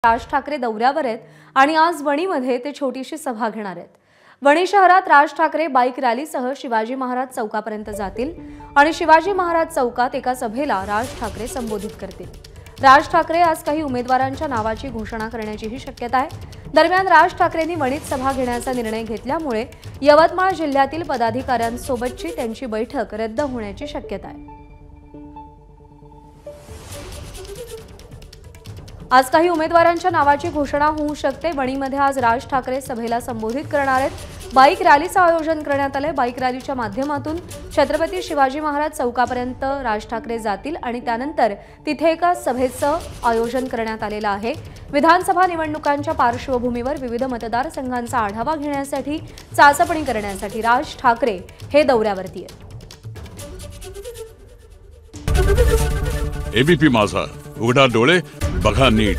राज ठाकरे दौऱ्यावर आहेत आणि आज वणीमध्ये ते छोटीशी सभा घेणार आहेत। वणी शहरात राज ठाकरे बाईक रॅलीसह शिवाजी महाराज चौकापर्यंत जातील आणि शिवाजी महाराज चौकात एका सभेला राज ठाकरे संबोधित करतील। राज ठाकरे आज काही उमेदवारांच्या नावाची घोषणा करण्याचीही शक्यता आहे। दरम्यान राज ठाकरेंनी वणीत सभा घेण्याचा निर्णय घेतल्यामुळे यवतमाळ जिल्ह्यातील पदाधिकाऱ्यांसोबतची त्यांची बैठक रद्द होण्याची शक्यता आहे। आज काही उमेदवारांच्या नावाची घोषणा होऊ शकते। वणीमध्ये आज राज ठाकरे सभेला संबोधित करणार आहेत। बाईक रॅलीचं आयोजन करण्यात आले। बाईक रॅलीच्या माध्यमातून छत्रपती शिवाजी महाराज चौकापर्यंत राज ठाकरे जातील आणि त्यानंतर तिथे एका सभेचं आयोजन करण्यात आलेलं आहे। विधानसभा निवडणुकांच्या पार्श्वभूमीवर विविध मतदारसंघांचा आढावा घेण्यासाठी चाचपणी करण्यासाठी राज ठाकरे हे दौऱ्यावरती आहेत। एबीपी माझा, उघडा डोळे बघा नीट।